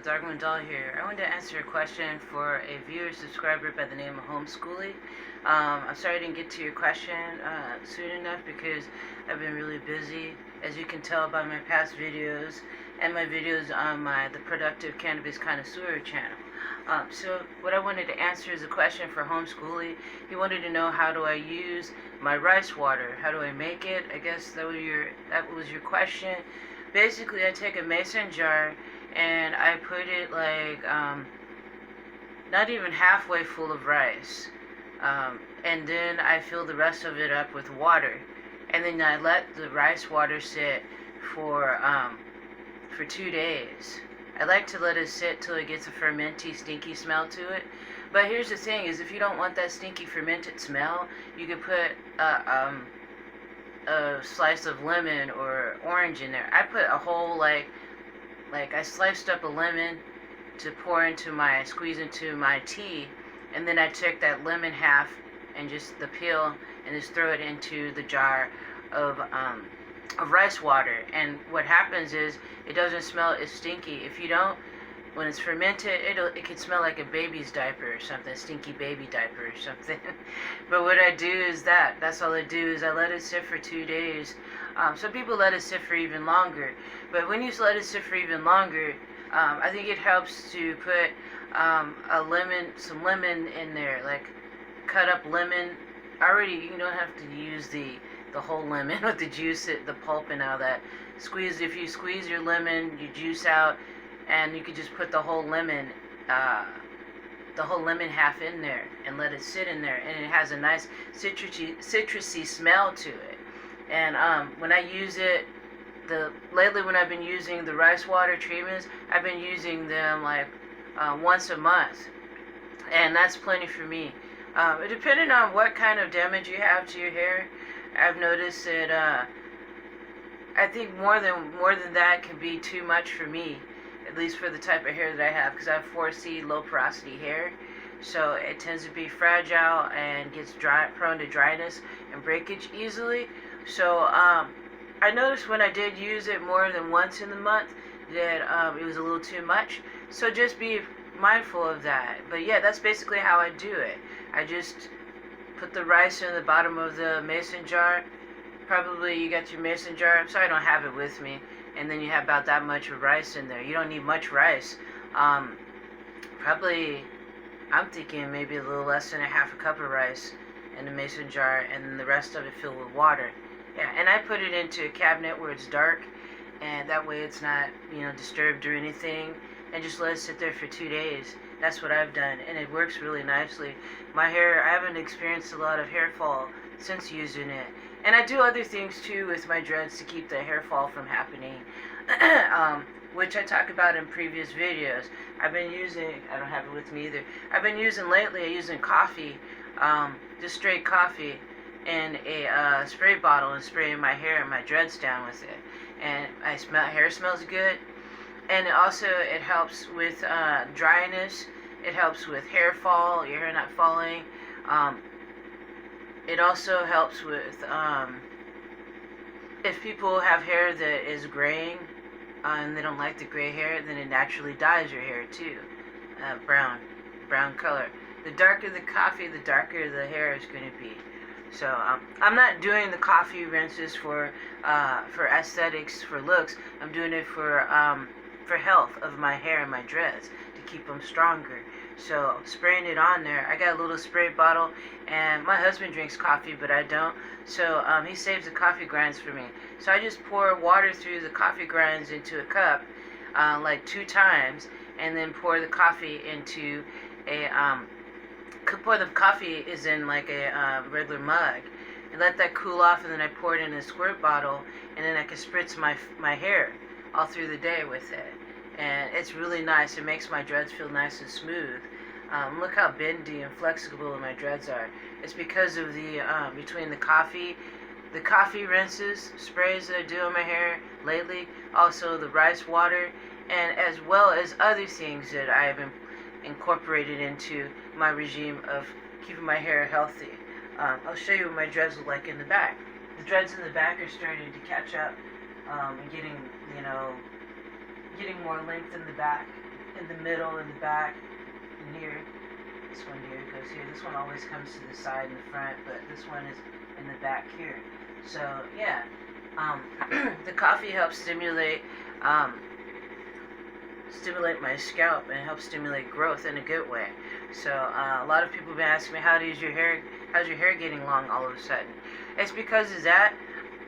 Darkman Doll here. I wanted to answer a question for a viewer subscriber by the name of Homeschooly. I'm sorry I didn't get to your question soon enough because I've been really busy, as you can tell by my past videos and my videos on the Productive Cannabis Connoisseur channel. So what I wanted to answer is a question for Homeschooly. He wanted to know, how do I use my rice water? How do I make it? I guess that was your question. Basically, I take a mason jar and I put it like not even halfway full of rice, and then I fill the rest of it up with water, and then I let the rice water sit for 2 days. I like to let it sit till it gets a fermenty, stinky smell to it. But here's the thing: is if you don't want that stinky, fermented smell, you could put a slice of lemon or orange in there. I put a whole like I sliced up a lemon to squeeze into my tea, and then I took that lemon half and just the peel and just throw it into the jar of rice water. And what happens is it doesn't smell as stinky. If you don't, when it's fermented, it can smell like a baby's diaper or something, stinky baby diaper or something. But what I do is that's all I do is I let it sit for 2 days. Some people let it sit for even longer, but when you let it sit for even longer, I think it helps to put some lemon in there, like cut up lemon. Already, you don't have to use the whole lemon with the juice, the pulp and all that. If you squeeze your lemon, you juice out, and you could just put the whole lemon half in there and let it sit in there, and it has a nice citrusy smell to it. And when I use it, lately when I've been using the rice water treatments, I've been using them like once a month, and that's plenty for me. Depending on what kind of damage you have to your hair, I've noticed that I think more than that can be too much for me, at least for the type of hair that I have, because I have 4C low porosity hair, so it tends to be fragile and gets prone to dryness and breakage easily. So I noticed when I did use it more than once in the month that it was a little too much. So just be mindful of that. But yeah, that's basically how I do it. I just put the rice in the bottom of the mason jar. Probably you got your mason jar. I'm sorry I don't have it with me. And then you have about that much of rice in there. You don't need much rice. Probably, I'm thinking maybe a little less than a half a cup of rice in the mason jar, and then the rest of it filled with water. Yeah, and I put it into a cabinet where it's dark, and that way it's not, disturbed or anything, and just let it sit there for 2 days. That's what I've done, and it works really nicely. My hair, I haven't experienced a lot of hair fall since using it. And I do other things too with my dreads to keep the hair fall from happening, which I talk about in previous videos. I've been using, I don't have it with me either, I'm using coffee, just straight coffee, in a spray bottle, and spraying my hair and my dreads down with it. And hair smells good, and it helps with dryness. It helps with hair fall, your hair not falling. It also helps with if people have hair that is graying and they don't like the gray hair, then it naturally dyes your hair too, brown color. The darker the coffee, the darker the hair is going to be. So I'm not doing the coffee rinses for aesthetics, for looks. I'm doing it for health of my hair and my dreads, to keep them stronger. So spraying it on there, I got a little spray bottle, and my husband drinks coffee, but I don't. So he saves the coffee grinds for me. So I just pour water through the coffee grinds into a cup, like 2 times, and then pour the coffee into pour the coffee is in like a regular mug, and let that cool off, and then I pour it in a squirt bottle, and then I can spritz my hair all through the day with it. And it's really nice. It makes my dreads feel nice and smooth. Look how bendy and flexible my dreads are. It's because of the between the coffee rinses, sprays that I do on my hair lately, also the rice water, and as well as other things that I've incorporated into my regime of keeping my hair healthy. I'll show you what my dreads look like in the back. The dreads in the back are starting to catch up and getting more length in the back. in the middle, in the back, and here. This one here goes here. This one always comes to the side and the front, but this one is in the back here. So yeah, the coffee helps stimulate my scalp and help stimulate growth in a good way. So a lot of people have been asking me, how's your hair getting long all of a sudden? It's because of that,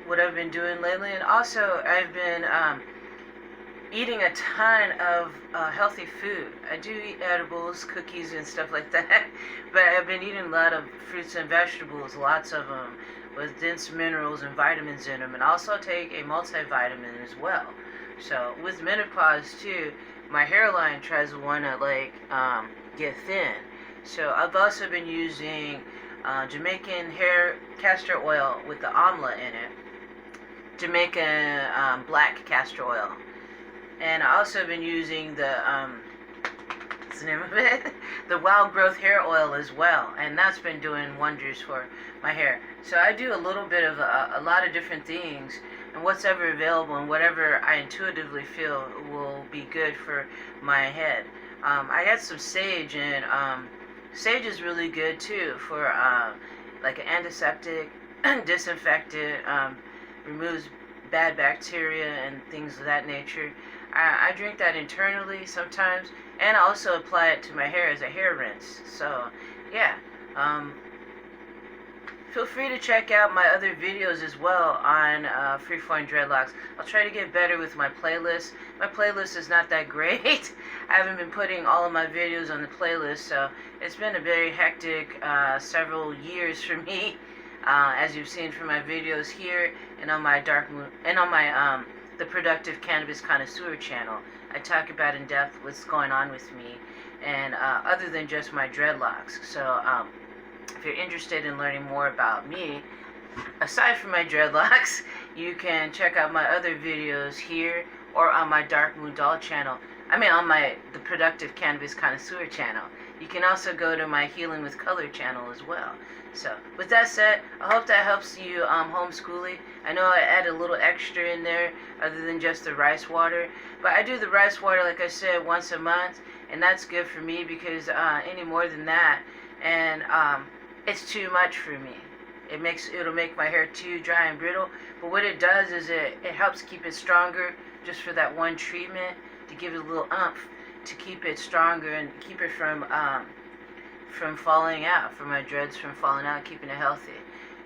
what I've been doing lately, and also I've been eating a ton of healthy food. I do eat edibles, cookies, and stuff like that, but I've been eating a lot of fruits and vegetables, lots of them, with dense minerals and vitamins in them, and also take a multivitamin as well. So with menopause too, my hairline tries to want to get thin. So I've also been using Jamaican hair castor oil with the amla in it, Jamaican black castor oil. And I also have been using the, what's the name of it? The wild growth hair oil as well. And that's been doing wonders for my hair. So I do a little bit of a lot of different things. And what's ever available and whatever I intuitively feel will be good for my head. I had some sage, and sage is really good too for like an antiseptic, disinfectant, removes bad bacteria and things of that nature. I drink that internally sometimes, and I also apply it to my hair as a hair rinse. So yeah, feel free to check out my other videos as well on Freeform Dreadlocks. I'll try to get better with my playlist. My playlist is not that great. I haven't been putting all of my videos on the playlist, so it's been a very hectic several years for me. As you've seen from my videos here and on my the Productive Cannabis Connoisseur channel, I talk about in depth what's going on with me, and other than just my dreadlocks. So if you're interested in learning more about me, aside from my dreadlocks, you can check out my other videos here or on my Dark Moon Doll channel. I mean, on the Productive Cannabis Connoisseur channel. You can also go to my Healing with Color channel as well. So, with that said, I hope that helps you homeschooling. I know I add a little extra in there other than just the rice water. But I do the rice water, like I said, once a month. And that's good for me because any more than that, and it's too much for me. It'll make my hair too dry and brittle. But what it does is it helps keep it stronger just for that one treatment, to give it a little oomph, to keep it stronger and keep it from falling out, from my dreads from falling out, keeping it healthy.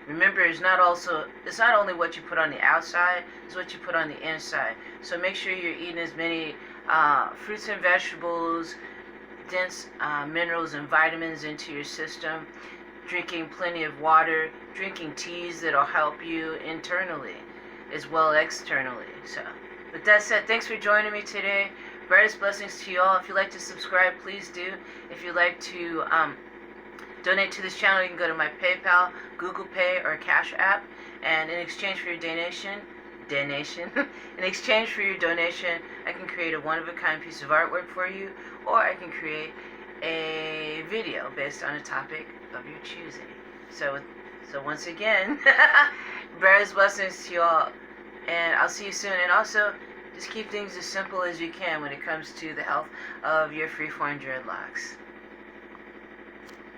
Remember, it's not only what you put on the outside, it's what you put on the inside. So make sure you're eating as many fruits and vegetables, dense minerals and vitamins into your system, drinking plenty of water, drinking teas that'll help you internally as well as externally. So with that said, thanks for joining me today. Brightest blessings to you all. If you'd like to subscribe, please do. If you'd like to donate to this channel, you can go to my PayPal, Google Pay, or Cash App. And in exchange for your donation, in exchange for your donation, I can create a one-of-a-kind piece of artwork for you, or I can create a video based on a topic of your choosing. So once again, brightest blessings to you all, and I'll see you soon. And also, just keep things as simple as you can when it comes to the health of your Freeform dreadlocks.